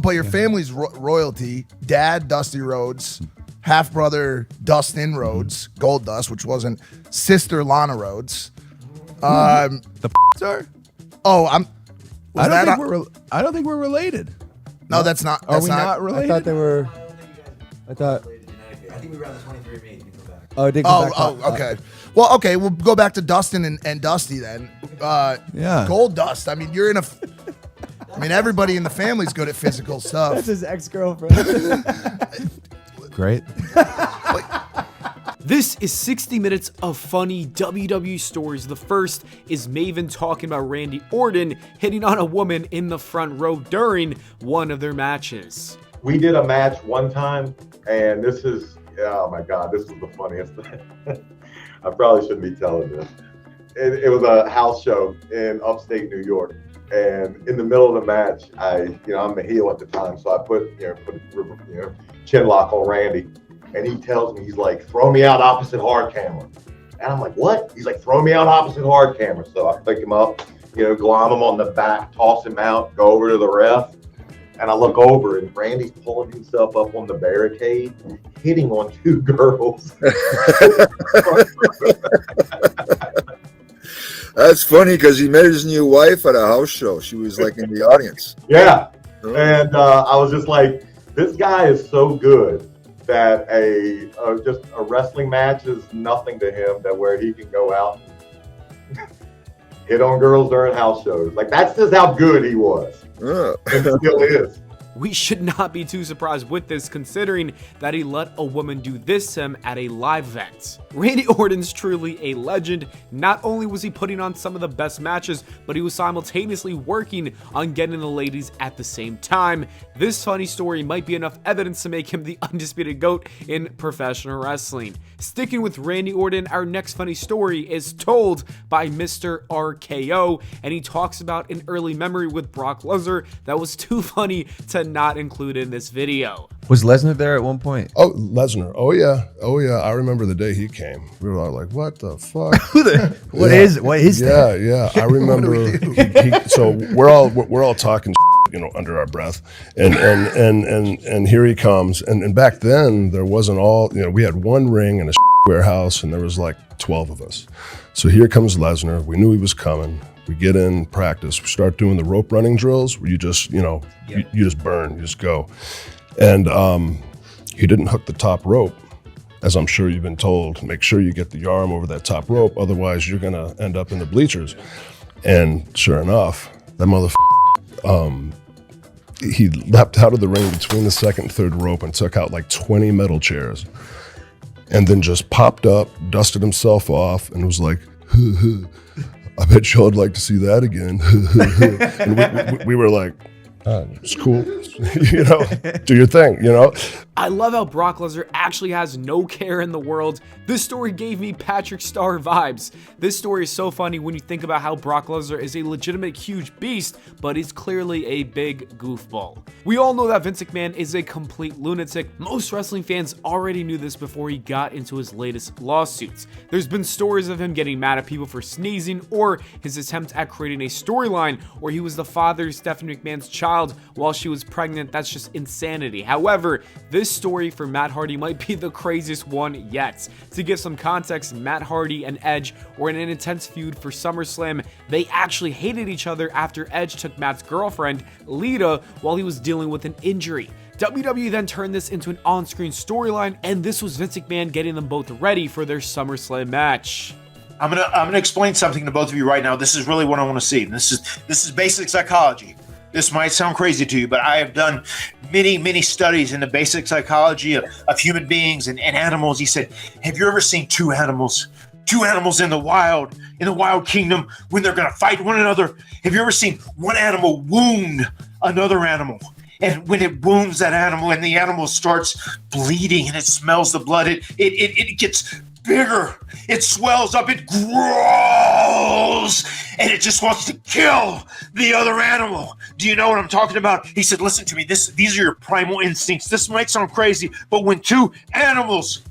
but your family's royalty. Dad, Dusty Rhodes. Half brother, Dustin Rhodes. Gold Dust, which wasn't. Sister, Lana Rhodes. Sir? Oh, I don't think we're related. No, that's not. Are we not related? I thought they were. I think we ran the 23andMe. You can go back. Oh, it did go back. Okay. Well, okay, we'll go back to Dustin and Dusty then. Yeah. Gold Dust. I mean, you're in a. I mean, everybody in the family's good at physical stuff. That's his ex-girlfriend. Great. This is 60 minutes of funny WWE stories. The first is Maven talking about Randy Orton hitting on a woman in the front row during one of their matches. We did a match one time, and this is, oh my God, this is the funniest thing. I probably shouldn't be telling this. It was a house show in upstate New York. And in the middle of the match, I'm the heel at the time, so I put chin lock on Randy. And he tells me, he's like, throw me out opposite hard camera. And I'm like, what? He's like, throw me out opposite hard camera. So I pick him up, glom him on the back, toss him out, go over to the ref. And I look over and Randy's pulling himself up on the barricade, hitting on two girls. That's funny because he met his new wife at a house show. She was like in the audience. Yeah. And I was just like, this guy is so good that just a wrestling match is nothing to him, that where he can go out and hit on girls during house shows. Like, that's just how good he was. And still is. We should not be too surprised with this, considering that he let a woman do this to him at a live event. Randy Orton's truly a legend. Not only was he putting on some of the best matches, but he was simultaneously working on getting the ladies at the same time. This funny story might be enough evidence to make him the undisputed GOAT in professional wrestling. Sticking with Randy Orton, our next funny story is told by Mr. RKO, and he talks about an early memory with Brock Lesnar that was too funny to not include in this video. Was Lesnar there at one point? Oh, Lesnar. Oh yeah. I remember the day he came. We were all like, what the fuck? What is that? Yeah. I remember. So we're all talking, under our breath, and here he comes. And back then there wasn't all, we had one ring and a warehouse, and there was like 12 of us. So here comes Lesnar. We knew he was coming. We get in practice. We start doing the rope running drills where you just, you just burn, you just go. And he didn't hook the top rope, as I'm sure you've been told. Make sure you get the arm over that top rope, otherwise you're gonna end up in the bleachers. And sure enough, that motherfucker, he leapt out of the ring between the second and third rope and took out like 20 metal chairs. And then just popped up, dusted himself off, and was like, I bet y'all would like to see that again. And we were like, it's cool. Do your thing, I love how Brock Lesnar actually has no care in the world. This story gave me Patrick Star vibes. This story is so funny when you think about how Brock Lesnar is a legitimate huge beast, but he's clearly a big goofball. We all know that Vince McMahon is a complete lunatic. Most wrestling fans already knew this before he got into his latest lawsuits. There's been stories of him getting mad at people for sneezing, or his attempt at creating a storyline where he was the father of Stephanie McMahon's child while she was pregnant. That's just insanity. However, this story for Matt Hardy might be the craziest one yet. To give some context, Matt Hardy and Edge were in an intense feud for SummerSlam. They actually hated each other after Edge took Matt's girlfriend, Lita, while he was dealing with an injury. WWE then turned this into an on-screen storyline, and this was Vince McMahon getting them both ready for their SummerSlam match. I'm gonna explain something to both of you right now. This is really what I want to see. This is basic psychology. This might sound crazy to you, but I have done many studies in the basic psychology of human beings and animals. He said, have you ever seen two animals in the wild kingdom when they're going to fight one another? Have you ever seen one animal wound another animal? And when it wounds that animal and the animal starts bleeding and it smells the blood, it gets bigger, it swells up, it grows, and it just wants to kill the other animal. Do you know what I'm talking about? He said, listen to me, these are your primal instincts. This might sound crazy, but when two animals,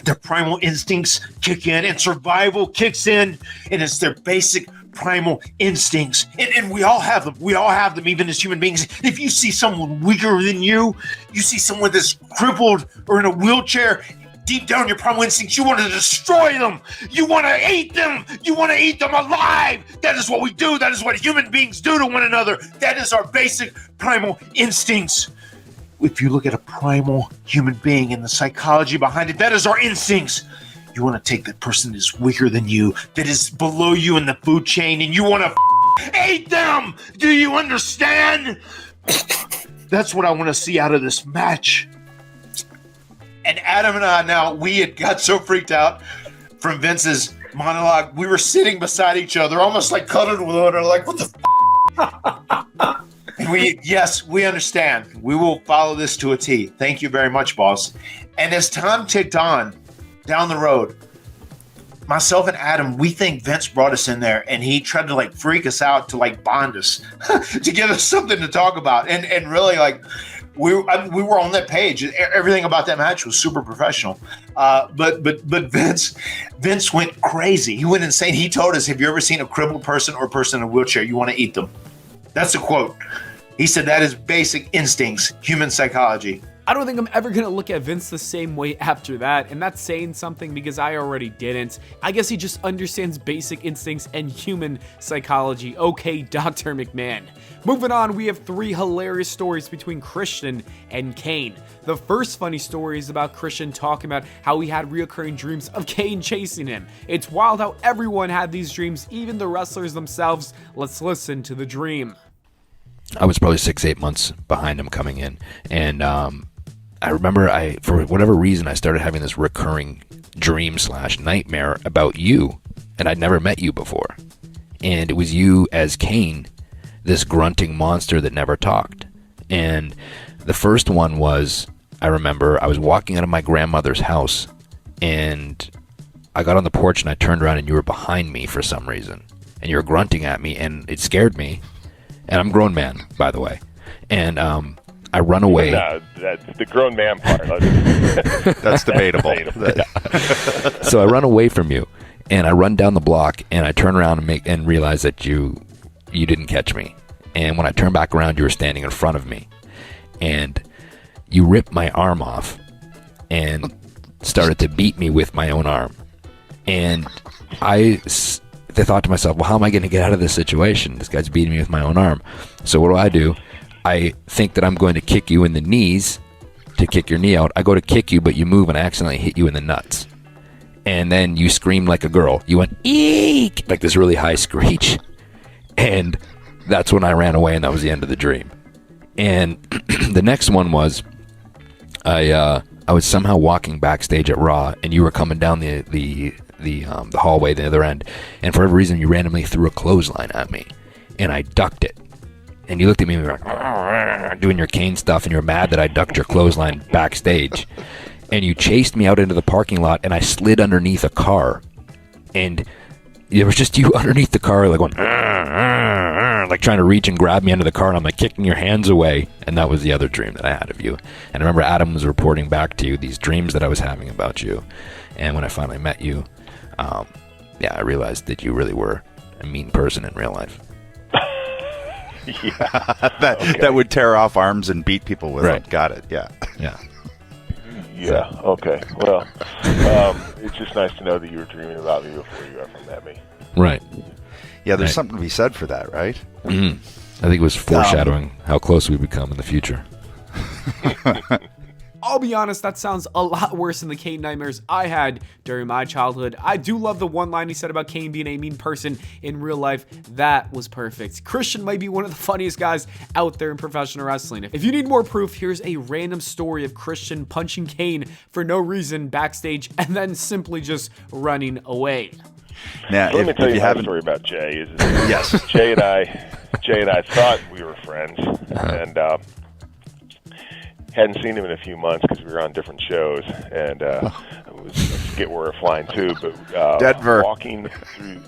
their primal instincts kick in and survival kicks in, and it's their basic primal instincts, and we all have them. We all have them, even as human beings. If you see someone weaker than you see someone that's crippled or in a wheelchair, deep down your primal instincts, you want to destroy them. You want to eat them. You want to eat them alive. That is what we do. That is what human beings do to one another. That is our basic primal instincts. If you look at a primal human being and the psychology behind it, that is our instincts. You want to take the person that is weaker than you, that is below you in the food chain, and you want to eat them. Do you understand? That's what I want to see out of this match. And Adam and I, now, we had got so freaked out from Vince's monologue. We were sitting beside each other, almost like cuddled with one another, like, what the Yes, we understand. We will follow this to a T. Thank you very much, boss. And as time ticked on, down the road, myself and Adam, we think Vince brought us in there and he tried to like freak us out to like bond us, to give us something to talk about. And really like we were on that page. Everything about that match was super professional. But Vince went crazy. He went insane. He told us, have you ever seen a crippled person or a person in a wheelchair? You want to eat them. That's a quote. He said that is basic instincts, human psychology. I don't think I'm ever going to look at Vince the same way after that, and that's saying something because I already didn't. I guess he just understands basic instincts and human psychology. Okay, Dr. McMahon. Moving on, we have 3 hilarious stories between Christian and Kane. The first funny story is about Christian talking about how he had reoccurring dreams of Kane chasing him. It's wild how everyone had these dreams, even the wrestlers themselves. Let's listen to the dream. I was probably 6-8 months behind him coming in, and I remember for whatever reason, I started having this recurring dream/nightmare about you, and I'd never met you before. And it was you as Kane, this grunting monster that never talked. And the first one was, I remember I was walking out of my grandmother's house, and I got on the porch and I turned around and you were behind me for some reason. And you were grunting at me, and it scared me. And I'm a grown man, by the way. And I run away. No, that's the grown man part. That's debatable. So I run away from you, and I run down the block, and I turn around and realize that you didn't catch me. And when I turn back around, you were standing in front of me, and you ripped my arm off and started to beat me with my own arm. And I thought to myself, well, how am I going to get out of this situation? This guy's beating me with my own arm. So what do? I think that I'm going to kick you in the knees to kick your knee out. I go to kick you, but you move and I accidentally hit you in the nuts. And then you screamed like a girl. You went, eek, like this really high screech. And that's when I ran away, and that was the end of the dream. And the next one was, I was somehow walking backstage at Raw, and you were coming down the hallway, the other end. And for whatever reason, you randomly threw a clothesline at me, and I ducked it. And you looked at me and you were like, doing your Kane stuff, and you were mad that I ducked your clothesline backstage. And you chased me out into the parking lot, and I slid underneath a car. And it was just you underneath the car, like going, like trying to reach and grab me under the car, and I'm like kicking your hands away. And that was the other dream that I had of you. And I remember Adam was reporting back to you these dreams that I was having about you. And when I finally met you, I realized that you really were a mean person in real life. Yeah, that would tear off arms and beat people with it. Got it. Yeah. Okay. Well, it's just nice to know that you were dreaming about me before you ever met me. Right. Yeah, there's something to be said for that, right? Mm-hmm. I think it was foreshadowing how close we become in the future. I'll be honest, that sounds a lot worse than the Kane nightmares I had during my childhood. I do love the one line he said about Kane being a mean person in real life. That was perfect. Christian might be one of the funniest guys out there in professional wrestling. If you need more proof, here's a random story of Christian punching Kane for no reason backstage and then simply just running away. Now, let me tell you my story about Jay. Yes, Jay and I thought we were friends, and hadn't seen him in a few months because we were on different shows, and I forget where we're flying to, but Denver. Walking through.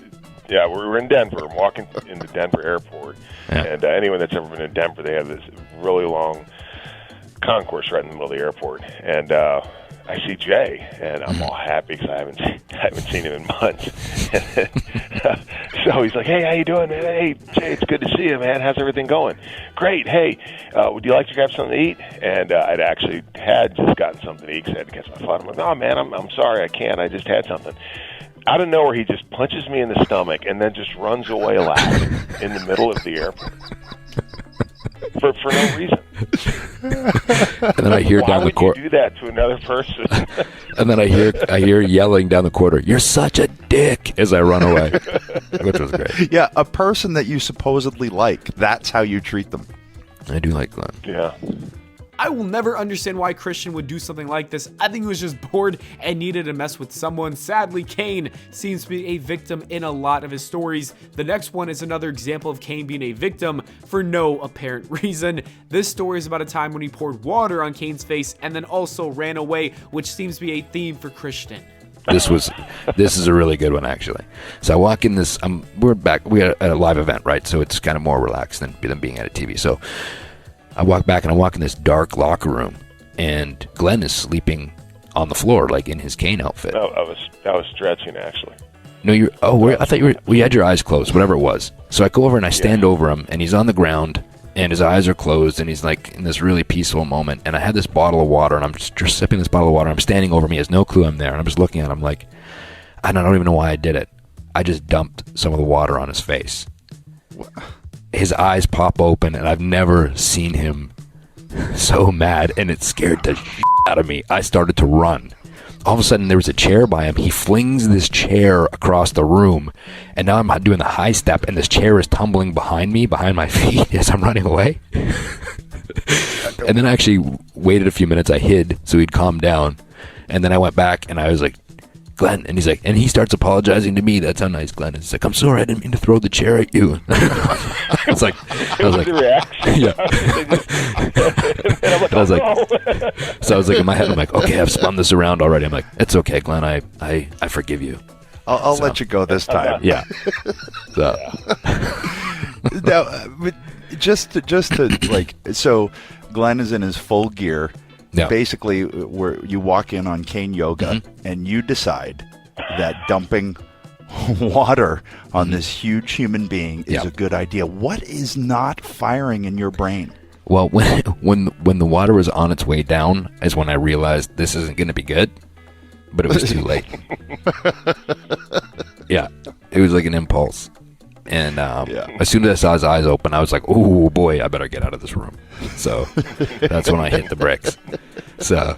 Yeah, we were in Denver, walking into Denver Airport, and anyone that's ever been in Denver, they have this really long concourse right in the middle of the airport, and I see Jay, and I'm all happy because I haven't seen him in months. So he's like, "Hey, how you doing, man? Hey, Jay, it's good to see you, man. How's everything going?" "Great. Hey, would you like to grab something to eat?" And I'd actually had just gotten something to eat because I had to catch my flight. I'm like, "No, man, I'm sorry, I can't. I just had something." Out of nowhere, he just punches me in the stomach and then just runs away laughing in the middle of the airport for no reason. And then I hear down the corridor. Do that to another person. And then I hear yelling down the corridor, "You're such a dick!" as I run away, which was great. Yeah, a person that you supposedly like. That's how you treat them. I do like Glenn. Yeah. I will never understand why Christian would do something like this. I think he was just bored and needed to mess with someone. Sadly, Kane seems to be a victim in a lot of his stories. The next one is another example of Kane being a victim for no apparent reason. This story is about a time when he poured water on Kane's face and then also ran away, which seems to be a theme for Christian. This is a really good one, actually. So I walk in this, we're at a live event, right? So it's kind of more relaxed than being at a TV. So I walk back and I walk in this dark locker room, and Glenn is sleeping on the floor, like in his Kane outfit. No, I was stretching actually. No, I thought you had your eyes closed, whatever it was. So I go over and I stand over him, and he's on the ground, and his eyes are closed, and he's like in this really peaceful moment. And I had this bottle of water, and I'm just sipping this bottle of water. I'm standing over him. He has no clue I'm there, and I'm just looking at him like, I don't even know why I did it. I just dumped some of the water on his face. His eyes pop open, and I've never seen him so mad, and it scared the shit out of me. I started to run. All of a sudden, there was a chair by him. He flings this chair across the room, and now I'm doing the high step, and this chair is tumbling behind my feet as I'm running away. And then I actually waited a few minutes. I hid so he'd calm down, and then I went back, and I was like, "Glenn," and he's like, and he starts apologizing to me. That's how nice Glenn is. He's like, "I'm sorry, I didn't mean to throw the chair at you." I was like, the reaction. Yeah. I was like, so I was like in my head, I'm like, okay, I've spun this around already. I'm like, it's okay, Glenn, I forgive you. I'll let you go this time. Yeah. So. Now, but just to like, so Glenn is in his full gear. Yeah. Basically, where you walk in on Kane Yoga, and you decide that dumping water on this huge human being is a good idea. What is not firing in your brain? Well, when the water was on its way down is when I realized this isn't going to be good, but it was too late. Yeah, it was like an impulse. And as soon as I saw his eyes open, I was like, "Oh boy, I better get out of this room." So that's when I hit the bricks. So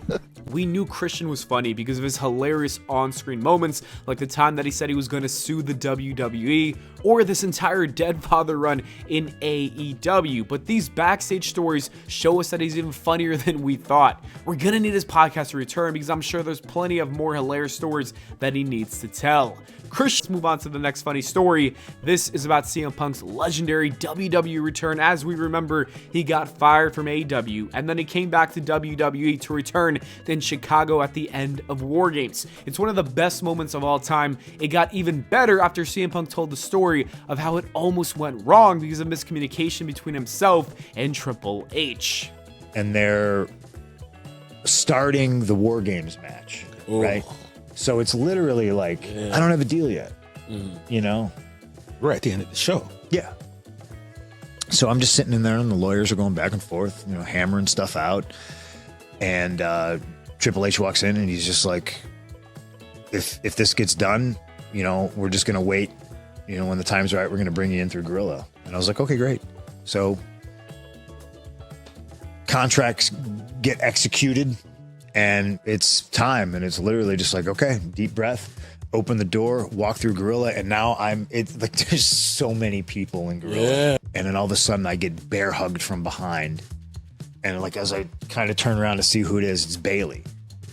we knew Christian was funny because of his hilarious on-screen moments, like the time that he said he was going to sue the WWE, or this entire Dead Father run in AEW. But these backstage stories show us that he's even funnier than we thought. We're going to need his podcast to return because I'm sure there's plenty of more hilarious stories that he needs to tell. Christian, let's move on to the next funny story. This is about CM Punk's legendary WWE return. As we remember, he got fired from AEW, and then he came back to WWE to return in Chicago at the end of War Games. It's one of the best moments of all time. It got even better after CM Punk told the story of how it almost went wrong because of miscommunication between himself and Triple H. And they're starting the War Games match, right? So it's literally like, I don't have a deal yet, you know? We're at the end of the show. Yeah. So I'm just sitting in there and the lawyers are going back and forth, you know, hammering stuff out. And Triple H walks in and he's just like, if this gets done, you know, we're just going to wait. You know, when the time's right, we're going to bring you in through Gorilla. And I was like, okay, great. So contracts get executed. And it's time, and it's literally just like, okay, deep breath, open the door, walk through Gorilla, and now it's like there's so many people in Gorilla. Yeah. And then all of a sudden I get bear hugged from behind. And like as I kind of turn around to see who it is, it's Bailey.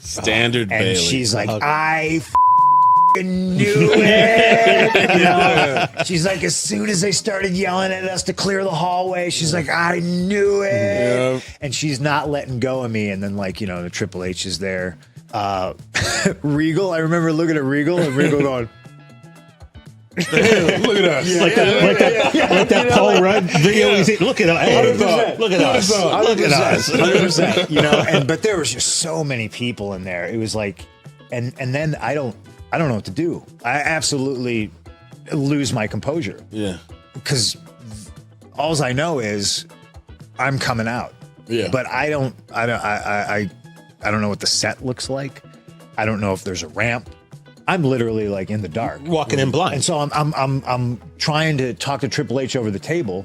Standard and Bailey. She's like, I knew it. You know? She's like, as soon as they started yelling at us to clear the hallway, she's like, I knew it. Yep. And she's not letting go of me. And then, like, you know, the Triple H is there. Regal, I remember looking at Regal and Regal going, Look at us. Like that Paul Rudd video. Look at us. Look at us. Look at us. 100%. You know, but there was just so many people in there. It was like, and then I don't know what to do. I absolutely lose my composure. Yeah. Because all I know is I'm coming out. Yeah. But I don't know what the set looks like. I don't know if there's a ramp. I'm literally like in the dark, walking in blind. And so I'm trying to talk to Triple H over the table,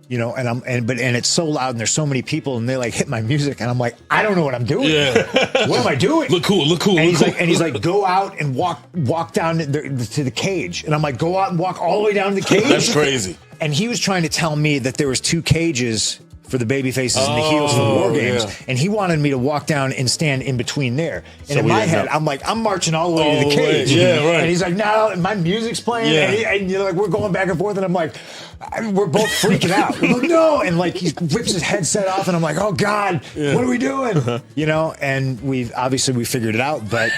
you know, and it's so loud and there's so many people and they like hit my music and I'm like, I don't know what I'm doing. Yeah. What am I doing? Look cool. And he's like, go out and walk down to the cage. And I'm like, go out and walk all the way down to the cage. That's crazy. And he was trying to tell me that there was 2 cages for the baby faces and the heels for War Games. Yeah. And he wanted me to walk down and stand in between there. And so in my head, I'm like, I'm marching all the way to the cage. Yeah, right. And he's like, no, and my music's playing. Yeah. And you're like, we're going back and forth. And I'm like, we're both freaking out. We're like, no. And like, he rips his headset off. And I'm like, oh God, what are we doing? You know, and we figured it out. But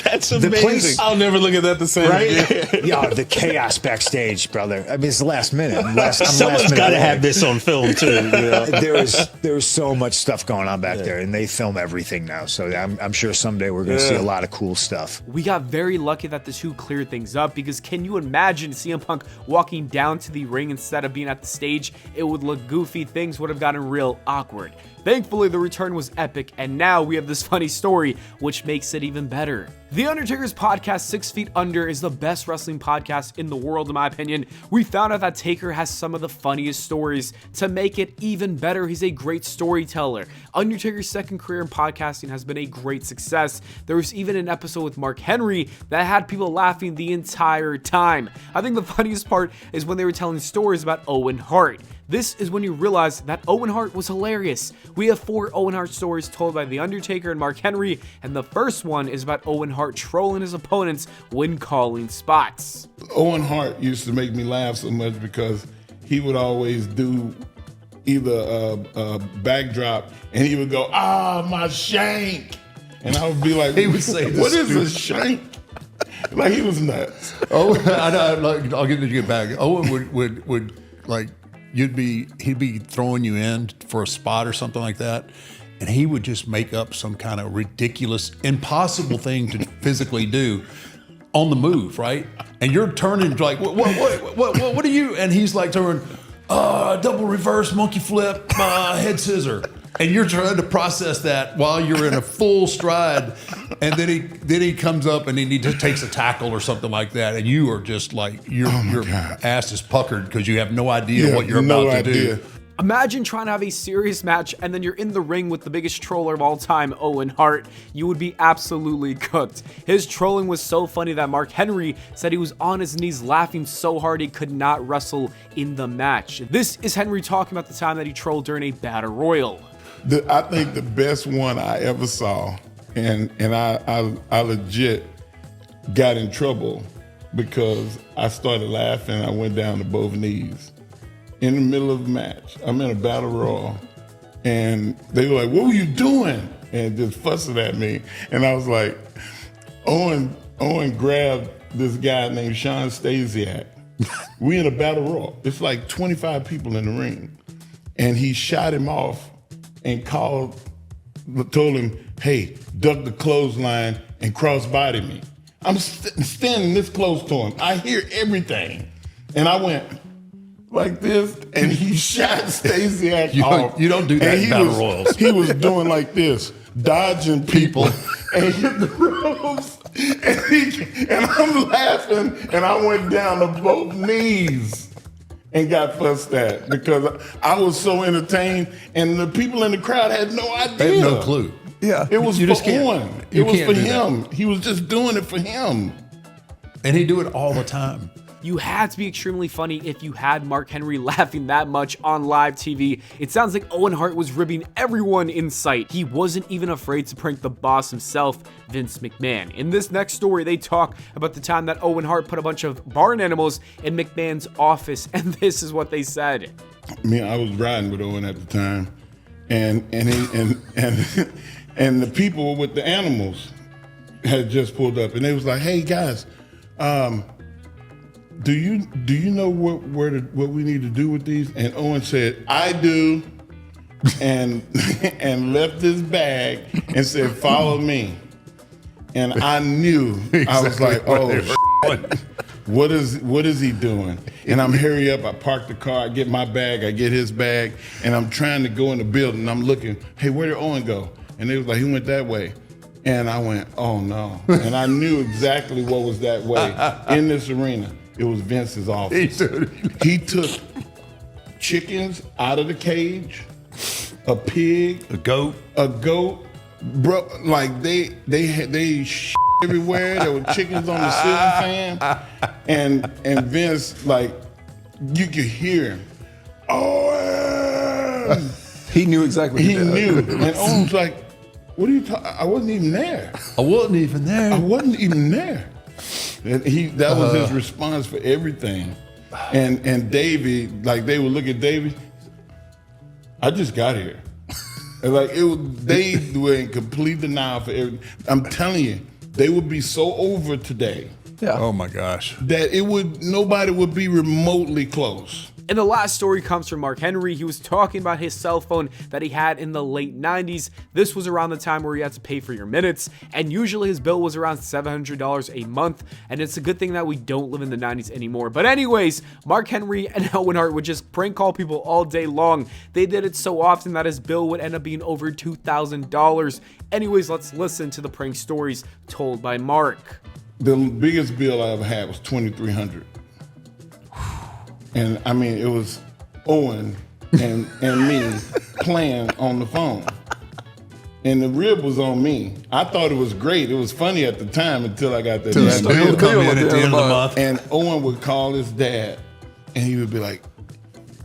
that's amazing. I'll never look at that the same right? Yeah, the chaos backstage, brother. I mean, it's the last minute. Someone's got to have this on film too. You know? There was so much stuff going on back there, and they film everything now. So I'm sure someday we're going to see a lot of cool stuff. We got very lucky that the 2 cleared things up, because can you imagine CM Punk walking down to the ring instead of being at the stage? It would look goofy. Things would have gotten real awkward. Thankfully, the return was epic, and now we have this funny story, which makes it even better. The Undertaker's podcast, 6 Feet Under, is the best wrestling podcast in the world, in my opinion. We found out that Taker has some of the funniest stories. To make it even better, he's a great storyteller. Undertaker's second career in podcasting has been a great success. There was even an episode with Mark Henry that had people laughing the entire time. I think the funniest part is when they were telling stories about Owen Hart. This is when you realize that Owen Hart was hilarious. We have 4 Owen Hart stories told by The Undertaker and Mark Henry, and the first one is about Owen Hart trolling his opponents when calling spots. Owen Hart used to make me laugh so much because he would always do either a backdrop and he would go, my shank. And I would be like, he would say, what is a shank? Like, he was nuts. Oh, I'll get you back. Owen would like, he'd be throwing you in for a spot or something like that, and he would just make up some kind of ridiculous, impossible thing to physically do on the move, right? And you're turning like, what are you? And he's like turning, double reverse monkey flip, head scissor. And you're trying to process that while you're in a full stride, and then he comes up and he just takes a tackle or something like that, and you are just like your ass is puckered because you have no idea what you're about to do. Imagine trying to have a serious match and then you're in the ring with the biggest troller of all time, Owen Hart. You would be absolutely cooked. His trolling was so funny that Mark Henry said he was on his knees laughing so hard he could not wrestle in the match. This is Henry talking about the time that he trolled during a battle royal. I think the best one I ever saw, and I legit got in trouble because I started laughing. I went down to both knees in the middle of the match. I'm in a battle royal, and they were like, "What were you doing?" And just fussing at me. And I was like, Owen grabbed this guy named Sean Stasiak. We in a battle royal. It's like 25 people in the ring, and he shot him off. And told him, hey, duck the clothesline and cross-body me. I'm standing this close to him. I hear everything. And I went like this, and he shot Stasiak off. You don't do that in battle royals. He was doing like this, dodging people, and hit the ropes. And I'm laughing, and I went down to both knees. And got fussed at because I was so entertained, and the people in the crowd had no idea. They had no clue. Yeah, it was for Owen. It was for him. That. He was just doing it for him, and he do it all the time. You had to be extremely funny if you had Mark Henry laughing that much on live TV. It sounds like Owen Hart was ribbing everyone in sight. He wasn't even afraid to prank the boss himself, Vince McMahon. In this next story, they talk about the time that Owen Hart put a bunch of barn animals in McMahon's office, and this is what they said. I was riding with Owen at the time, and the people with the animals had just pulled up, and they was like, "Hey guys, do you know what we need to do with these? And Owen said, I do, and and left his bag and said, follow me. And I knew, I was like, oh, what is he doing? And I'm hurry up, I park the car, I get my bag, I get his bag, and I'm trying to go in the building, and I'm looking, hey, where did Owen go? And they was like, he went that way. And I went, oh no. And I knew exactly what was that way in this arena. It was Vince's office. He took chickens out of the cage, a pig, a goat, bro. Like they shit everywhere. There were chickens on the ceiling fan, and Vince, like, you could hear him. Owen. He knew exactly. He knew, and Owen's like, what are you talking? I wasn't even there. I wasn't even there. And that was his response for everything. And Davey, like, they would look at Davey, I just got here. And like, they were in complete denial for everything. I'm telling you, they would be so over today. Yeah. Oh my gosh. That nobody would be remotely close. And the last story comes from Mark Henry. He was talking about his cell phone that he had in the late 90s. This was around the time where you had to pay for your minutes, and usually his bill was around $700 a month, and it's a good thing that we don't live in the 90s anymore. But anyways, Mark Henry and Owen Hart would just prank call people all day long. They did it so often that his bill would end up being over $2,000. Anyways, let's listen to the prank stories told by Mark. The biggest bill I ever had was $2,300. And I mean, it was Owen and me playing on the phone. And the rib was on me. I thought it was great. It was funny at the time until I got that bill come in at the end of the month. And Owen would call his dad, and he would be like,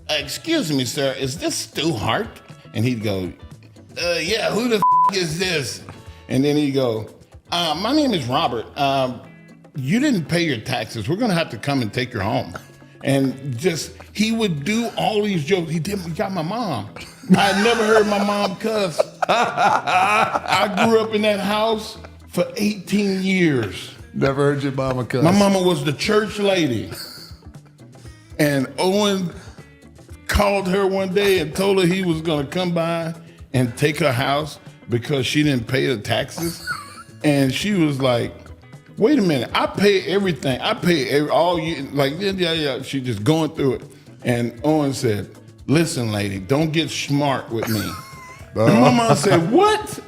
excuse me, sir, is this Stu Hart? And he'd go, yeah, who the is this? And then he'd go, my name is Robert. You didn't pay your taxes. We're going to have to come and take you home. And just, he would do all these jokes. He got my mom. I had never heard my mom cuss. I grew up in that house for 18 years. Never heard your mama cuss. My mama was the church lady. And Owen called her one day and told her he was going to come by and take her house because she didn't pay the taxes. And she was like, wait a minute, I pay everything. I pay all you, like, yeah. She just going through it. And Owen said, listen, lady, don't get smart with me. And my mom said, what?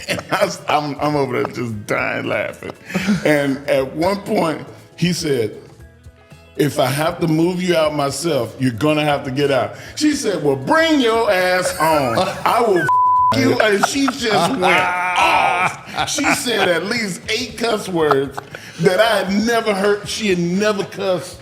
And I'm over there just dying laughing. And at one point, he said, if I have to move you out myself, you're going to have to get out. She said, well, bring your ass on. I will you. And she just went off. She said at least 8 cuss words that I had never heard. She had never cussed.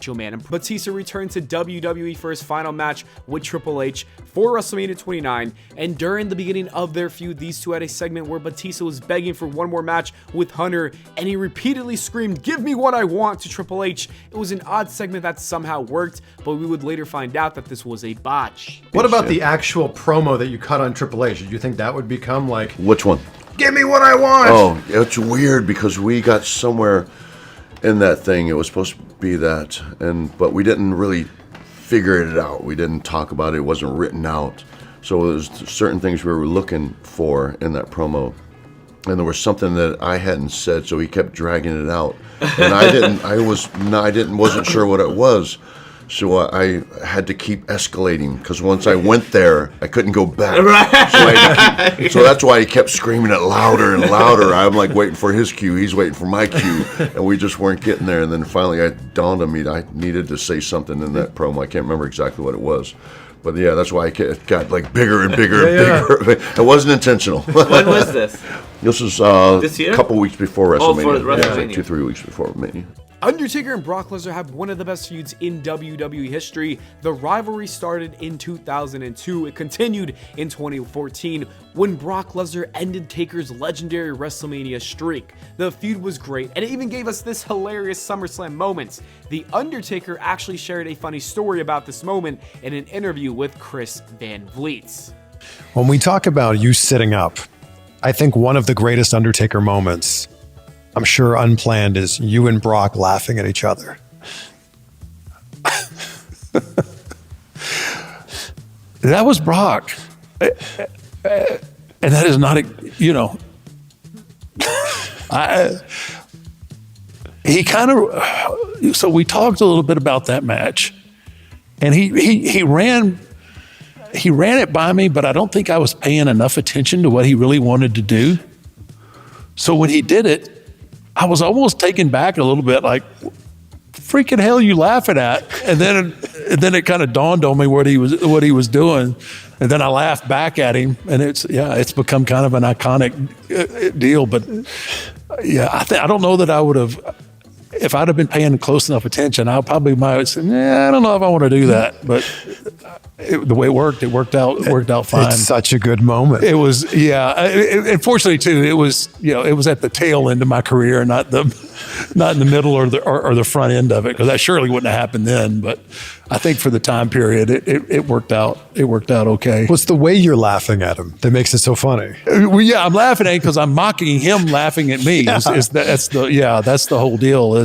Man, and Batista returned to WWE for his final match with Triple H for WrestleMania 29, and during the beginning of their feud, these two had a segment where Batista was begging for one more match with Hunter, and he repeatedly screamed, give me what I want, to Triple H. It was an odd segment that somehow worked, but we would later find out that this was a botch. What about the actual promo that you cut on Triple H? Did you think that would become like... Which one? Give me what I want! Oh, it's weird because we got somewhere in that thing. It was supposed to be that, but we didn't really figure it out. We didn't talk about it. It wasn't written out. So there's certain things we were looking for in that promo, and there was something that I hadn't said, so he kept dragging it out, and wasn't sure what it was. So I had to keep escalating because once I went there, I couldn't go back. Right. So that's why he kept screaming it louder and louder. I'm like waiting for his cue. He's waiting for my cue. And we just weren't getting there. And then finally it dawned on me I needed to say something in that promo. I can't remember exactly what it was. But yeah, that's why it got like bigger and bigger and bigger. It wasn't intentional. When was this? This was this year? A couple weeks before WrestleMania. Oh, for WrestleMania. Yeah, 2-3 weeks before Mania. Undertaker and Brock Lesnar have one of the best feuds in WWE history. The rivalry started in 2002. It continued in 2014 when Brock Lesnar ended Taker's legendary WrestleMania streak. The feud was great, and it even gave us this hilarious SummerSlam moment. The Undertaker actually shared a funny story about this moment in an interview with Chris Van Vliet. When we talk about you sitting up, I think one of the greatest Undertaker moments, I'm sure unplanned, is you and Brock laughing at each other. That was Brock. And that is not, he kind of, so we talked a little bit about that match, and he ran it by me, but I don't think I was paying enough attention to what he really wanted to do. So when he did it, I was almost taken back a little bit, like, freaking hell you laughing at? And then it kind of dawned on me what he was doing. And then I laughed back at him, and it's become kind of an iconic deal. But yeah, I don't know that I would have, if I'd have been paying close enough attention, I probably might have said, I don't know if I want to do that. But the way it worked out fine. It's such a good moment. It was, unfortunately too, it was at the tail end of my career, not in the middle or the front end of it, because that surely wouldn't have happened then. But I think for the time period, it worked out. It worked out okay. What's the way you're laughing at him that makes it so funny? Well, yeah, I'm laughing at him because I'm mocking him laughing at me. Yeah. That's the whole deal.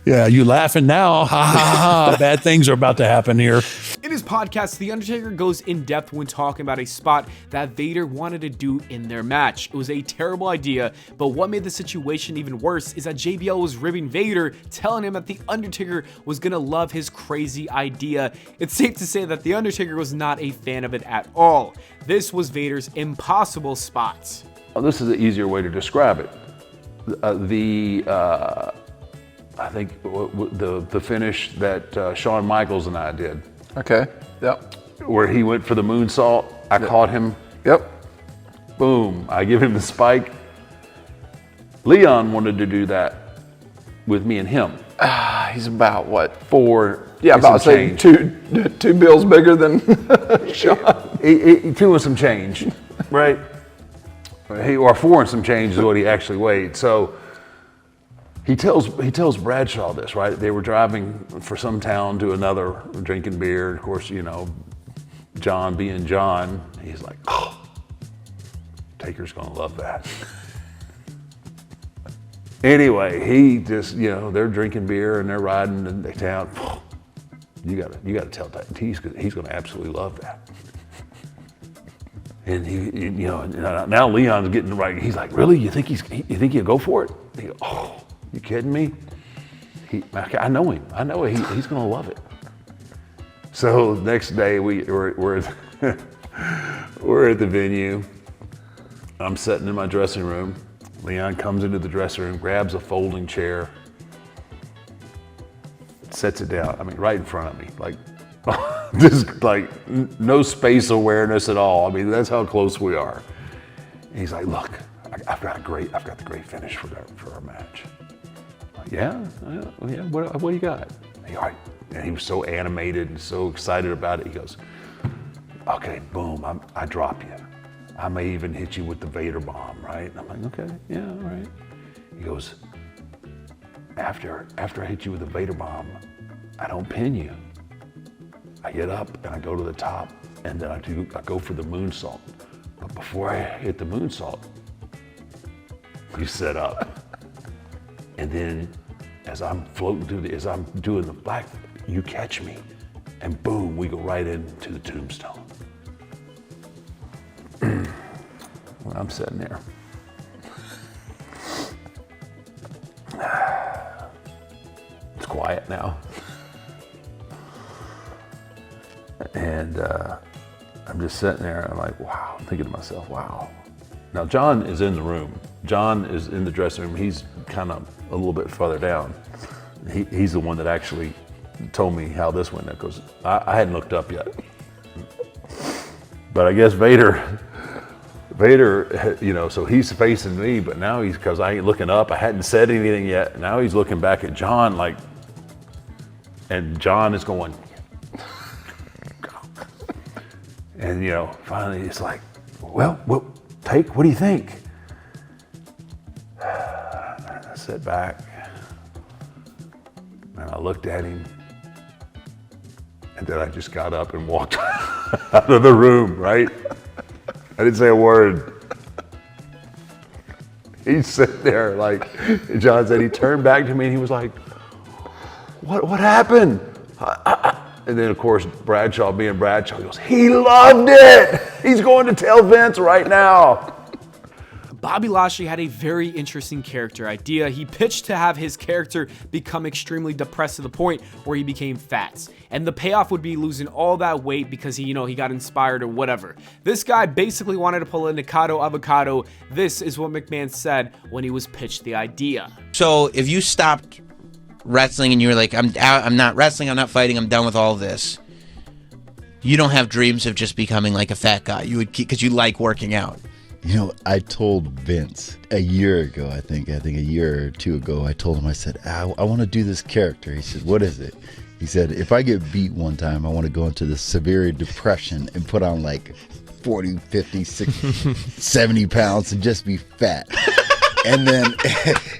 You laughing now? Ha ha ha! Bad things are about to happen here. In his podcast, The Undertaker goes in depth when talking about a spot that Vader wanted to do in their match. It was a terrible idea, but what made the situation even worse is that JBL was ribbing Vader, telling him that The Undertaker was gonna love his crazy idea. It's safe to say that The Undertaker was not a fan of it at all. This was Vader's impossible spot. Well, this is an easier way to describe it. I think the finish that Shawn Michaels and I did. Okay. Yep. Where he went for the moonsault. I caught him. Yep. Boom. I give him the spike. Leon wanted to do that with me and him. He's about what? 4. Yeah, about say two bills bigger than Shawn. He 2 and some change, right? Or 4 and some change is what he actually weighed. So he tells Bradshaw this, right? They were driving for some town to another, drinking beer. Of course, John being John, he's like, oh, Taker's gonna love that. Anyway, he just, they're drinking beer and they're riding in the town. You gotta tell that he's gonna absolutely love that. And now Leon's getting right. He's like, really? You think he'll go for it? He goes, oh, you kidding me? I know him. I know he's gonna love it. So next day we're at the venue. I'm sitting in my dressing room. Leon comes into the dressing room, grabs a folding chair, sets it down. I mean, right in front of me, like just like no space awareness at all. I mean, that's how close we are. And he's like, "Look, I've got the great finish for our match." Like, yeah. What do you got? And he was so animated and so excited about it. He goes, "Okay, boom, I drop you. I may even hit you with the Vader bomb, right?" And I'm like, "Okay, yeah, all right." He goes, after I hit you with the Vader bomb, I don't pin you. I get up and I go to the top, and then I go for the moonsault. But before I hit the moonsault, you set up. And then as I'm floating as I'm doing the black, you catch me, and boom, we go right into the tombstone. When I'm sitting there, it's quiet now, and I'm just sitting there and I'm like, wow, I'm thinking to myself, wow. Now John is in the room. John is in the dressing room. He's kind of a little bit further down. He's the one that actually told me how this went, because I hadn't looked up yet. But I guess Vader, so he's facing me, but now because I ain't looking up, I hadn't said anything yet. Now he's looking back at John and John is going, and finally it's like, well, what do you think? I sat back and I looked at him, and then I just got up and walked out of the room, right? I didn't say a word. He sat there like, John said, he turned back to me and he was like, what happened? And then, of course, Bradshaw, being Bradshaw, goes, he loved it. He's going to tell Vince right now. Bobby Lashley had a very interesting character idea. He pitched to have his character become extremely depressed to the point where he became fat. And the payoff would be losing all that weight because he got inspired or whatever. This guy basically wanted to pull a Nikado avocado. This is what McMahon said when he was pitched the idea. So if you stopped wrestling and you were like, I'm not wrestling, I'm not fighting, I'm done with all this, you don't have dreams of just becoming like a fat guy. You would keep, because you like working out. You know, I told Vince a year ago, I think a year or two ago, I told him, I said, I want to do this character. He said, what is it? He said, if I get beat one time, I want to go into the severe depression and put on like 40, 50, 60, 70 pounds and just be fat. And then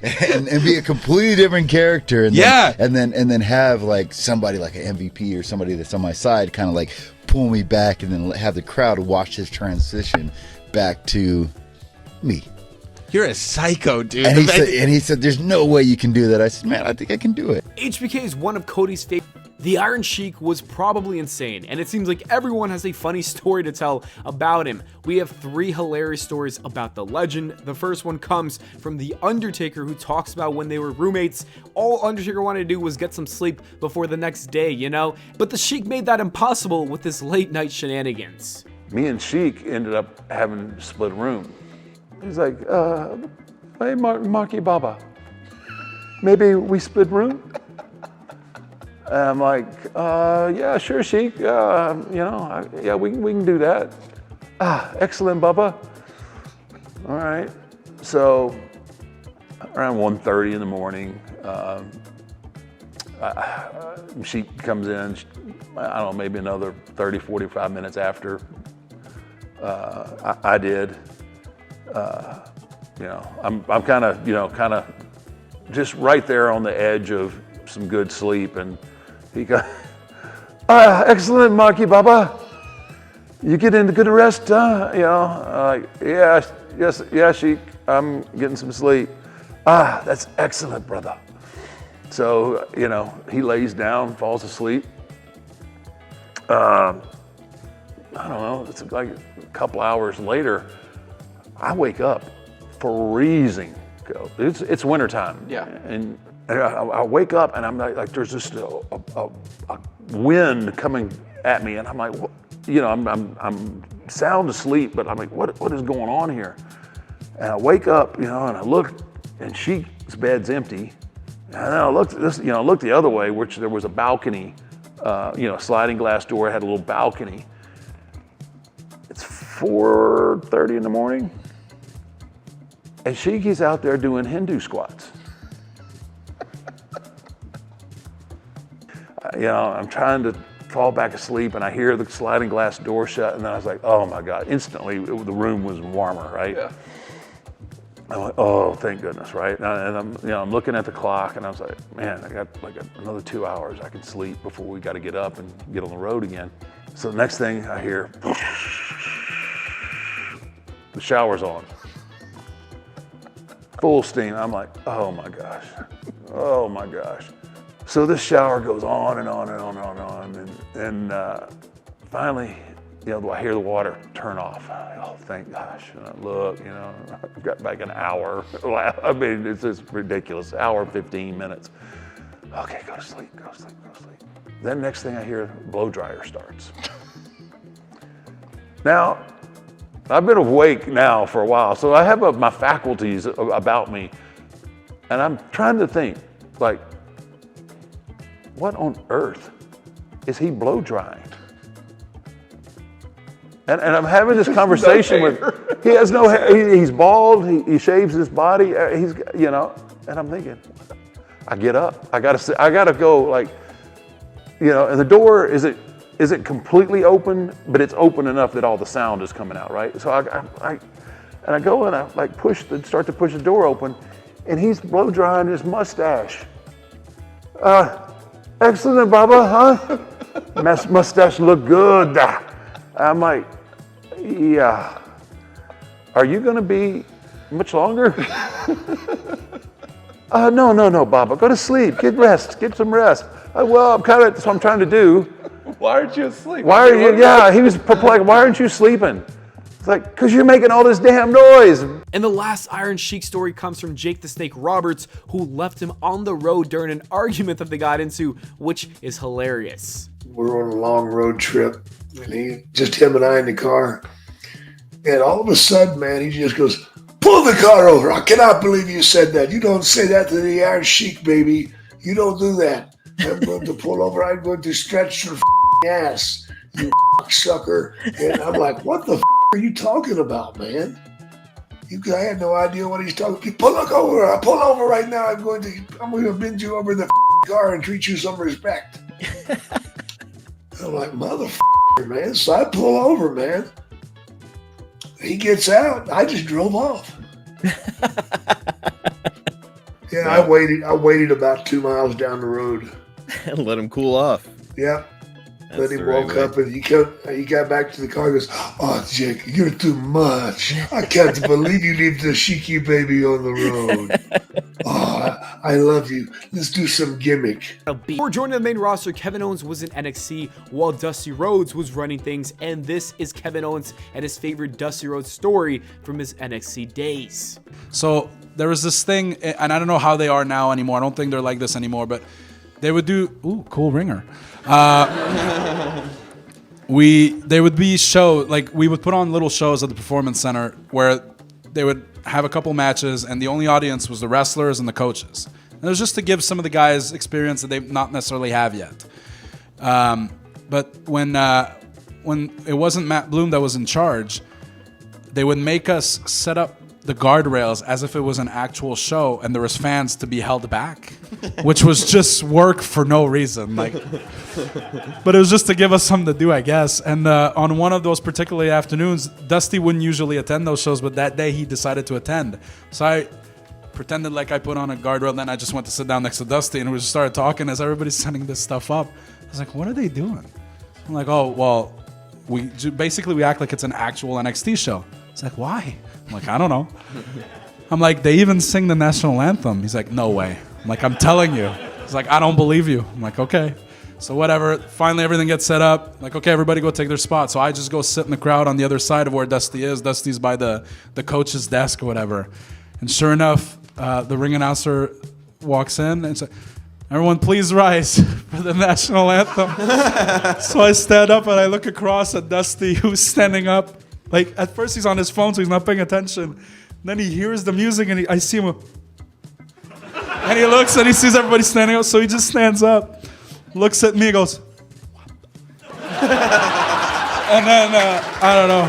and be a completely different character. And then have like somebody like an MVP or somebody that's on my side kind of like pull me back and then have the crowd watch his transition back to me. You're a psycho, dude. And he said, there's no way you can do that. I said, man, I think I can do it. HBK is one of Cody's favorites. The Iron Sheik was probably insane, and it seems like everyone has a funny story to tell about him. We have 3 hilarious stories about the legend. The first one comes from The Undertaker, who talks about when they were roommates. All Undertaker wanted to do was get some sleep before the next day, But the Sheik made that impossible with his late night shenanigans. Me and Sheik ended up having to split a room. He's like, hey, Marky Baba, maybe we split room? And I'm like, yeah, sure, Sheik. Yeah, we can do that. Excellent, Bubba. All right. So around 1:30 in the morning, Sheik comes in. I don't know, maybe another 30, 45 minutes after I did. I'm kind of just right there on the edge of some good sleep, and he goes, excellent, Marky Baba. You get into good rest, like, yeah, Sheik, I'm getting some sleep. That's excellent, brother. So, he lays down, falls asleep. I don't know, it's like a couple hours later, I wake up freezing. It's wintertime. Yeah. And I wake up and I'm like there's just a wind coming at me, and I'm like, I'm sound asleep, but I'm like, what is going on here? And I wake up, and I look, and Sheik's bed's empty. And then I looked the other way, which there was a balcony, sliding glass door, had a little balcony. It's 4:30 in the morning, and Sheik is out there doing Hindu squats. I'm trying to fall back asleep, and I hear the sliding glass door shut, and then I was like, oh my God. Instantly, the room was warmer, right? Yeah. I went, oh, thank goodness, right? And I'm looking at the clock, and I was like, man, I got like another 2 hours I can sleep before we got to get up and get on the road again. So the next thing I hear, the shower's on. Full steam. I'm like, oh my gosh. Oh my gosh. So this shower goes on and on and on and on. And finally, I hear the water turn off. Oh, thank gosh. And I look, I've got like an hour. I mean, it's just ridiculous. Hour, 15 minutes. Okay, go to sleep. Then next thing I hear, blow dryer starts. Now, I've been awake now for a while, so I have my faculties about me. And I'm trying to think, like, what on earth is he blow drying? And I'm having this conversation with, he has no hair, he's bald, he shaves his body, and I'm thinking, I get up, I gotta go, like, and the door isn't completely open, but it's open enough that all the sound is coming out, right? So I go and I like start to push the door open, and he's blow drying his mustache. Excellent, Baba, huh? Mustache look good. I'm like, yeah. Are you gonna be much longer? No, Baba, go to sleep. Get rest. Get some rest. Well, that's what I'm trying to do. Why aren't you asleep? Why are you? Yeah, he was perplexed. Why aren't you sleeping? It's like, because you're making all this damn noise. And the last Iron Sheik story comes from Jake the Snake Roberts, who left him on the road during an argument that they got into, which is hilarious. We're on a long road trip, and just him and I in the car. And all of a sudden, man, he just goes, pull the car over. I cannot believe you said that. You don't say that to the Iron Sheik, baby. You don't do that. I'm going to pull over. I'm going to stretch your ass, you sucker. And I'm like, what the are you talking about, man? I had no idea what he's talking about. Pull over. I pull over right now. I'm going to bend you over the car and treat you some respect. I'm like, motherfucker, man. So I pull over, man. He gets out. I just drove off. Yeah, I waited about 2 miles down the road. Let him cool off. Yeah. Let him walk up, and he got back to the car and goes, oh, Jake, you're too much. I can't believe you leave the Sheiky baby on the road. Oh, I love you. Let's do some gimmick. Before joining the main roster, Kevin Owens was in NXT while Dusty Rhodes was running things, and this is Kevin Owens and his favorite Dusty Rhodes story from his NXT days. So there was this thing, and I don't know how they are now anymore. I don't think they're like this anymore, but they would do, ooh, cool ringer. They would be we would put on little shows at the Performance Center where they would have a couple matches, and the only audience was the wrestlers and the coaches. And it was just to give some of the guys experience that they not necessarily have yet. But when it wasn't Matt Bloom that was in charge, they would make us set up the guardrails as if it was an actual show and there was fans to be held back, which was just work for no reason. But it was just to give us something to do, I guess. And on one of those particular afternoons, Dusty wouldn't usually attend those shows, but that day he decided to attend. So I pretended like I put on a guardrail, then I just went to sit down next to Dusty, and we just started talking as everybody's setting this stuff up. I was like, what are they doing? I'm like, oh, well, we act like it's an actual NXT show. It's like, why? I'm like, I don't know. I'm like, they even sing the national anthem. He's like, no way. I'm like, I'm telling you. He's like, I don't believe you. I'm like, okay. So whatever. Finally, everything gets set up. Like, okay, everybody go take their spot. So I just go sit in the crowd on the other side of where Dusty is. Dusty's by the coach's desk or whatever. And sure enough, the ring announcer walks in and says, everyone please rise for the national anthem. So I stand up and I look across at Dusty, who's standing up. Like, at first he's on his phone, so he's not paying attention. Then he hears the music, and I see him. And he looks, and he sees everybody standing up, so he just stands up, looks at me, goes, and then, I don't know.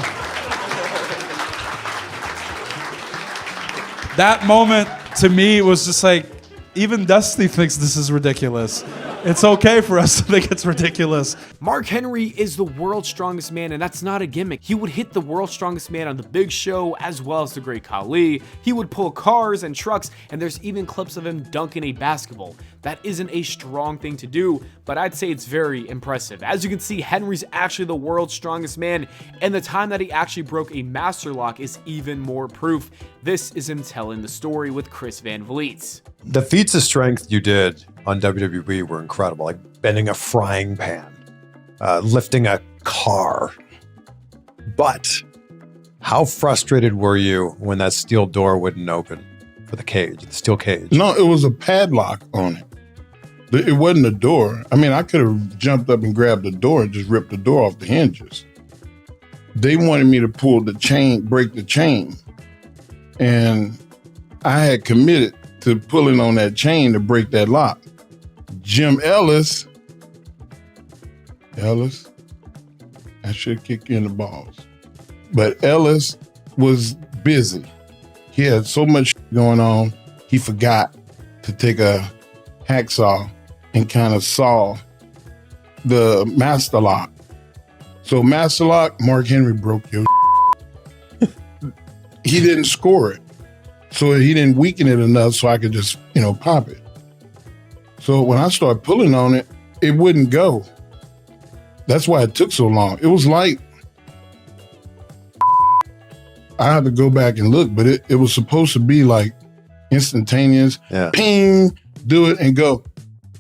That moment, to me, was just like, even Dusty thinks this is ridiculous. It's okay for us to think it's ridiculous. Mark Henry is the world's strongest man, and that's not a gimmick. He would hit the world's strongest man on the Big Show, as well as the Great Khali. He would pull cars and trucks, and there's even clips of him dunking a basketball. That isn't a strong thing to do, but I'd say it's very impressive. As you can see, Henry's actually the world's strongest man, and the time that he actually broke a Masterlock is even more proof. This is him telling the story with Chris Van Vliet. The feats of strength you did on WWE were incredible, like bending a frying pan, lifting a car. But how frustrated were you when that steel door wouldn't open for the cage, the steel cage? No, it was a padlock on it. It wasn't a door. I mean, I could have jumped up and grabbed the door and just ripped the door off the hinges. They wanted me to pull the chain, break the chain. And I had committed to pulling on that chain to break that lock. Jim Ellis, I should kick you in the balls. But Ellis was busy. He had so much going on, he forgot to take a hacksaw and kind of saw the Masterlock. So Masterlock, Mark Henry broke your He didn't score it. So he didn't weaken it enough so I could just, pop it. So when I started pulling on it, it wouldn't go. That's why it took so long. It was like, I had to go back and look, but it was supposed to be like instantaneous. Yeah. Ping, do it and go.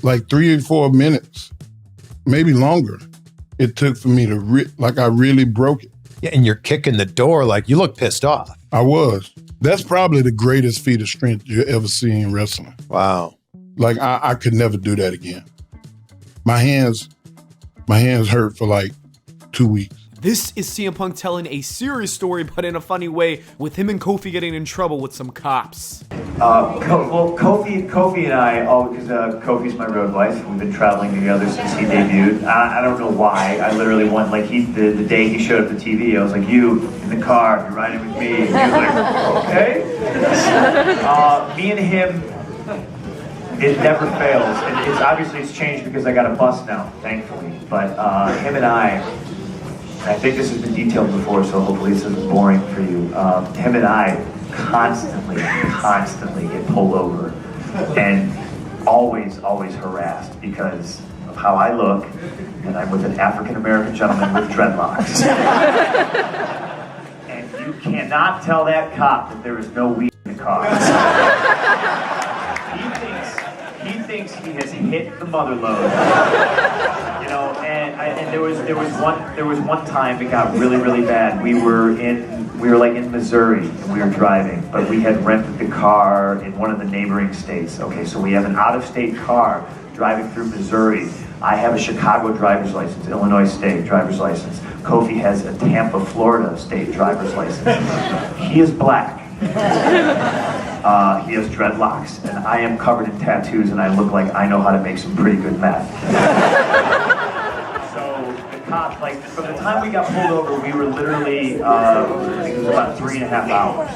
Like 3 or 4 minutes, maybe longer. It took for me to I really broke it. Yeah, and you're kicking the door like you look pissed off. I was. That's probably the greatest feat of strength you ever see in wrestling. Wow. Like I could never do that again. My hands hurt for like 2 weeks. This is CM Punk telling a serious story, but in a funny way, with him and Kofi getting in trouble with some cops. Kofi and I, because Kofi's my road wife, we've been traveling together since he debuted. I don't know why. I literally went, like, the day he showed up to TV, I was like, you, in the car, you're riding with me. And he was like, okay. Me and him, it never fails. And it's changed because I got a bus now, thankfully. But him and I think this has been detailed before, so hopefully this isn't boring for you. Him and I constantly get pulled over and always harassed because of how I look, and I'm with an African-American gentleman with dreadlocks. And you cannot tell that cop that there is no weed in the car. He thinks he has hit the mother lode. You know, and there was one time it got really bad. We were like in Missouri and we were driving, but we had rented the car in one of the neighboring states. Okay, so we have an out-of-state car driving through Missouri. I have a Chicago driver's license, Illinois state driver's license. Kofi has a Tampa, Florida state driver's license. He is black. He has dreadlocks, and I am covered in tattoos, and I look like I know how to make some pretty good meth. So the cop, like, from the time we got pulled over, we were literally, I think it was about 3.5 hours,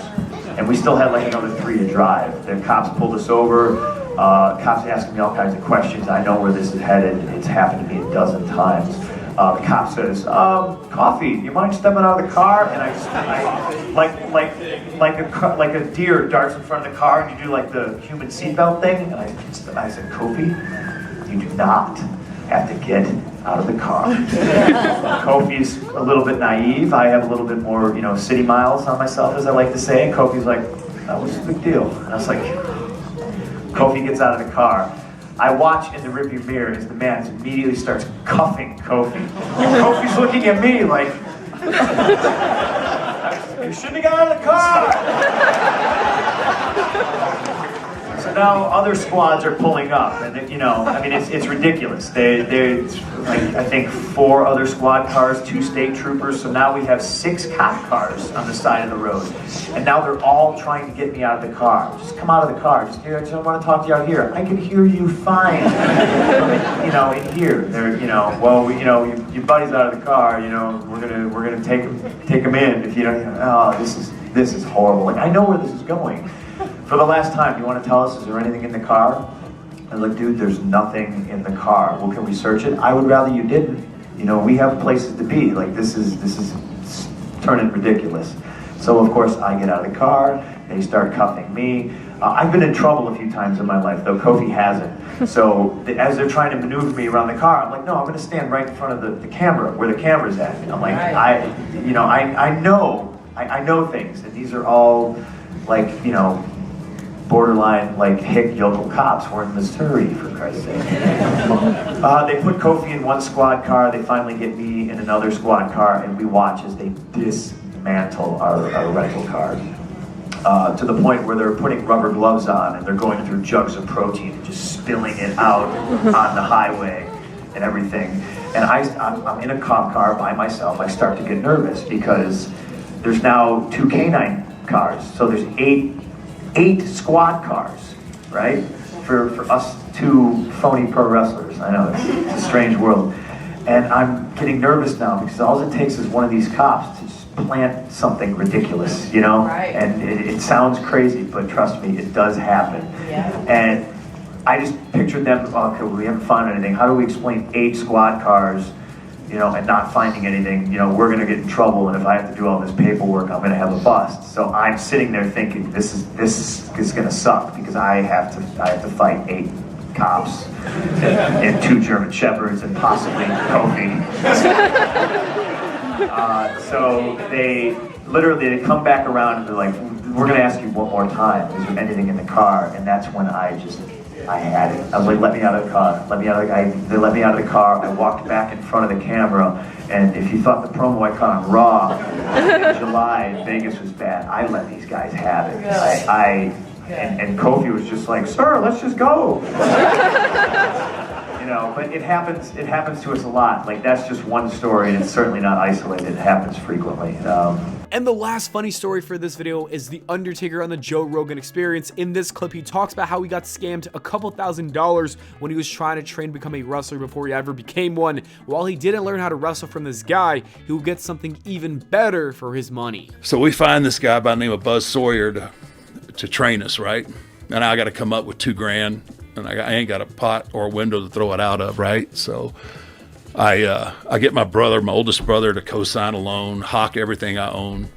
and we still had like another 3 to drive. The cops pulled us over. Cops asking me all kinds of questions. I know where this is headed. It's happened to me a dozen times. The cop says, "Coffee, you mind stepping out of the car?" And I like a deer darts in front of the car, and you do like the human seatbelt thing. And I said, "Kofi, you do not have to get out of the car." Kofi's a little bit naive. I have a little bit more, city miles on myself, as I like to say. And Kofi's like, "That was a big deal." And I was like, Kofi gets out of the car. I watch in the rearview mirror as the man immediately starts cuffing Kofi. And Kofi's looking at me like, "You shouldn't have got out of the car." So now other squads are pulling up, and it's ridiculous. They like, I think 4 other squad cars, 2 state troopers. So now we have 6 cop cars on the side of the road, and now they're all trying to get me out of the car. Just come out of the car. I just don't want to talk to you out here. I can hear you fine. In here, they're your buddy's out of the car. We're gonna take him in. If you don't, this is horrible. Like, I know where this is going. For the last time, you want to tell us, is there anything in the car? I was like, dude, there's nothing in the car. Well, can we search it? I would rather you didn't. We have places to be. Like, this is turning ridiculous. So, of course, I get out of the car. They start cuffing me. I've been in trouble a few times in my life, though Kofi hasn't. So, as they're trying to maneuver me around the car, I'm like, no, I'm going to stand right in front of the camera, where the camera's at. And I'm like, I know things. And these are all, like, borderline, like, hick yokel cops. We're in Missouri, for Christ's sake. They put Kofi in one squad car. They finally get me in another squad car, and we watch as they dismantle our rental car. To the point where they're putting rubber gloves on, and they're going through jugs of protein and just spilling it out on the highway and everything. And I'm in a cop car by myself. I start to get nervous because there's now 2 canine cars. So there's 8 squad cars, right? For us 2 phony pro wrestlers. I know, it's a strange world. And I'm getting nervous now because all it takes is one of these cops to just plant something ridiculous, Right. And it sounds crazy, but trust me, it does happen. Yeah. And I just pictured them, okay, we haven't found anything. How do we explain 8 squad cars, and not finding anything? We're going to get in trouble, and if I have to do all this paperwork, I'm going to have a bust. So I'm sitting there thinking, this is going to suck because I have to fight 8 cops and 2 German shepherds and possibly Kofi. So they literally, they come back around and they're like, we're going to ask you one more time. Is there anything in the car? And that's when I had it. I was like, let me out of the car. They let me out of the car. I walked back in front of the camera. And if you thought the promo I cut on Raw in July in Vegas was bad, I let these guys have it. And Kofi was just like, sir, let's just go. You know, but it happens to us a lot. Like, that's just one story, and it's certainly not isolated. It happens frequently. And the last funny story for this video is The Undertaker on the Joe Rogan Experience. In this clip, he talks about how he got scammed a couple $1,000s when he was trying to train to become a wrestler before he ever became one. While he didn't learn how to wrestle from this guy, he will get something even better for his money. So we find this guy by the name of Buzz Sawyer to train us, right? And I got to come up with $2,000, and I ain't got a pot or a window to throw it out of, right? So I get my oldest brother, to co-sign a loan, hawk everything I own,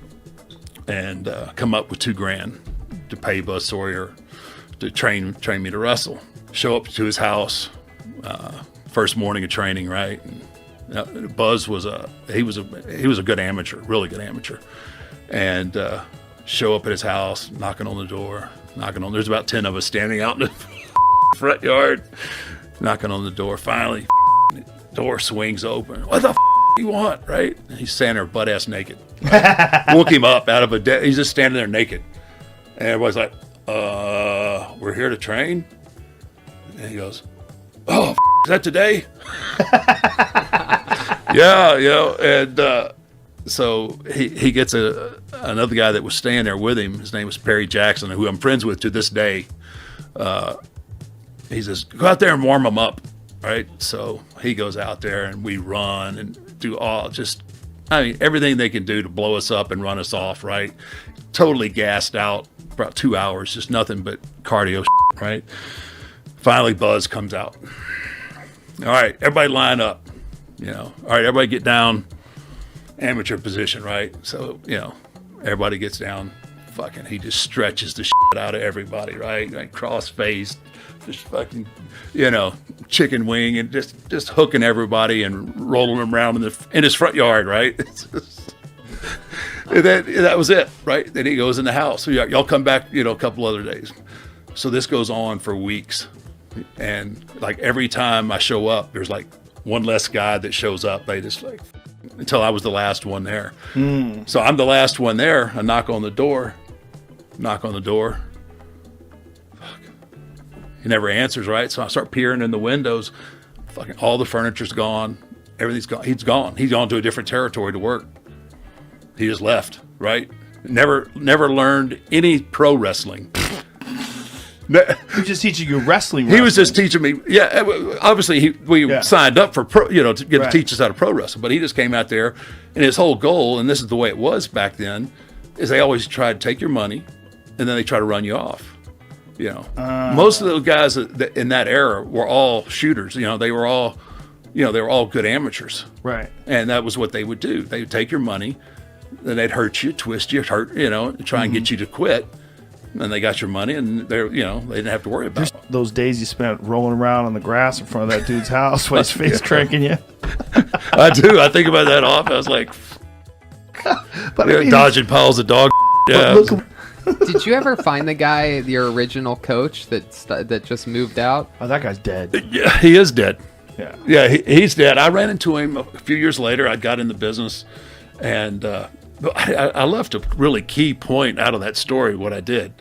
and come up with $2,000 to pay Buzz Sawyer to train me to wrestle. Show up to his house, first morning of training, right? And, Buzz was a good amateur, really good amateur, and show up at his house, knocking on the door. There's about 10 of us standing out in the front yard, knocking on the door. Finally, door swings open. What the you want, right? And he's standing there butt ass naked. Right? Woke him up out of a he's just standing there naked. And everybody's like, we're here to train? And he goes, oh, is that today? Yeah, and so he gets another guy that was staying there with him. His name was Perry Jackson, who I'm friends with to this day. He says, go out there and warm them up, right? So he goes out there and we run and do everything they can do to blow us up and run us off, right? Totally gassed out, about 2 hours, just nothing but cardio, right? Finally, Buzz comes out. All right, everybody line up. All right, everybody get down. Amateur position, right? So, everybody gets down. Fucking, he just stretches the shit out of everybody, right? Like cross-faced, just fucking, chicken wing, and just hooking everybody and rolling them around in his front yard, right? And that was it, right? Then he goes in the house. So y'all come back, a couple other days. So this goes on for weeks, and like every time I show up, there's like one less guy that shows up. They just like. Until I was the last one there. So I'm the last one there. I knock on the door. Fuck. He never answers, right? So I start peering in the windows. Fucking all the furniture's gone. Everything's gone. He's gone. He's gone to a different territory to work. He just left, right? Never learned any pro wrestling. He was just teaching you wrestling. He was just teaching me. Yeah, obviously we signed up for pro, to teach us how to pro wrestle. But he just came out there, and his whole goal, and this is the way it was back then, is they always try to take your money, and then they try to run you off. Most of those guys in that era were all shooters. They were all good amateurs. Right. And that was what they would do. They would take your money, then they'd hurt you, twist you, and try and get you to quit. And they got your money, and they didn't have to worry about it. Those days you spent rolling around on the grass in front of that dude's house while his face cranking you. I do. I think about that often. I was like, dodging piles of dog. Yeah. Did you ever find the guy, your original coach that just moved out? Oh, that guy's dead. Yeah, he is dead. Yeah, he's dead. I ran into him a few years later. I got in the business, and I left a really key point out of that story, what I did.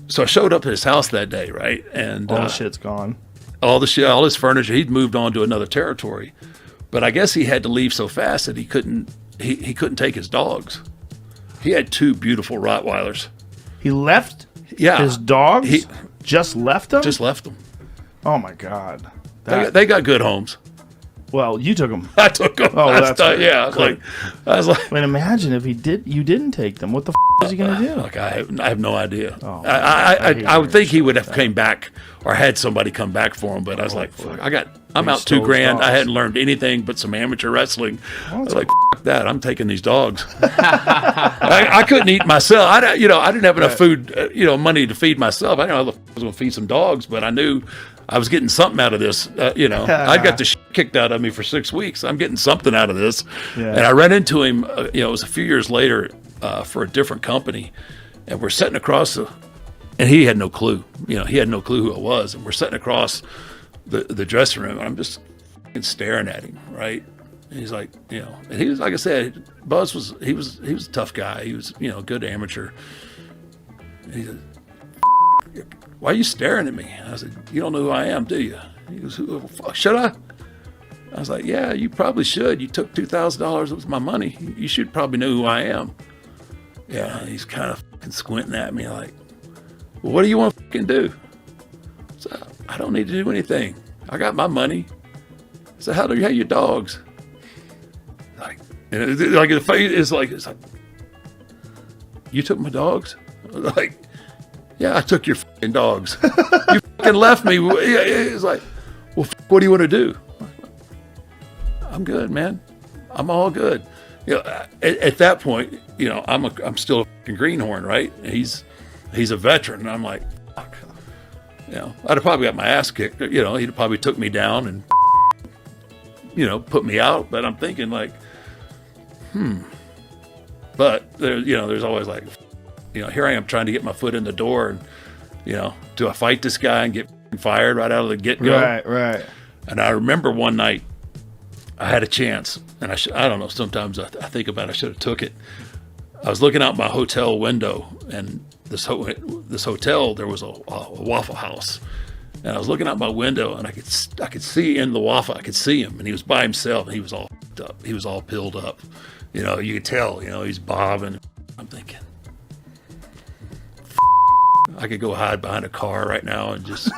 So I showed up at his house that day, right? And all the shit's gone. All his furniture, he'd moved on to another territory. But I guess he had to leave so fast that he couldn't take his dogs. He had 2 beautiful Rottweilers. He left his dogs? He just left them? Just left them. Oh my God. They got good homes. Well, you took them. I took them. Oh, that's right. Yeah. I was like, I mean, imagine if you didn't take them. What the is he gonna do? Look, I have no idea. Oh, I would think he would have came back or had somebody come back for him, but I was like, fuck, I'm out $2,000. I hadn't learned anything but some amateur wrestling. I was like, fuck that. I'm taking these dogs. I couldn't eat myself. I didn't have enough food, money to feed myself. I didn't know I was going to feed some dogs, but I knew I was getting something out of this. I got the shit kicked out of me for 6 weeks. I'm getting something out of this. Yeah. And I ran into him, it was a few years later. for a different company, and we're sitting across and he had no clue. He had no clue who I was, and we're sitting across the dressing room, and I'm just staring at him, right? And he's like, and he was, like I said, Buzz was a tough guy. He was, a good amateur. And he said, "Why are you staring at me?" And I said, "You don't know who I am, do you?" He goes, "Should I?" I was like, "Yeah, you probably should. You took $2,000 of my money. You should probably know who I am." Yeah, he's kind of squinting at me like, "Well, what do you want to do?" So, "I don't need to do anything. I got my money." So, "How do you have your dogs?" And the face is like, it's like, "You took my dogs?" Like, "Yeah, I took your fucking dogs. You fucking left me." It's like, "Well, what do you want to do?" "I'm good, man. I'm all good." At that point, I'm still a fucking greenhorn, right? He's a veteran, and I'm like, fuck. I'd have probably got my ass kicked. He'd probably took me down and put me out. But I'm thinking like, But there's always like, here I am trying to get my foot in the door, and do I fight this guy and get fired right out of the get-go? Right. And I remember one night I had a chance, and I don't know, sometimes I think about I should have took it. I was looking out my hotel window, and this hotel, there was a Waffle House. And I was looking out my window, and I could see in the Waffle, I could see him, and he was by himself, and he was all f***ed up. He was all pilled up. You could tell, he's bobbing. I'm thinking, I could go hide behind a car right now and just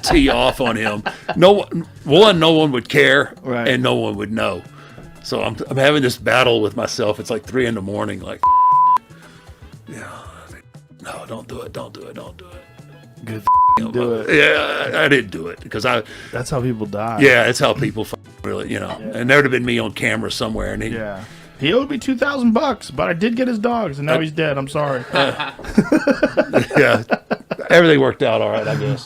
tee off on him. No one would care, right, and no one would know. So I'm having this battle with myself. It's like 3 a.m. like, no, don't do it. Good do it. Yeah, I didn't do it because that's how people die. Yeah, it's how people really, And there would have been me on camera somewhere, and he owed me $2,000, but I did get his dogs, and now he's dead. I'm sorry. Yeah, everything worked out all right, I guess.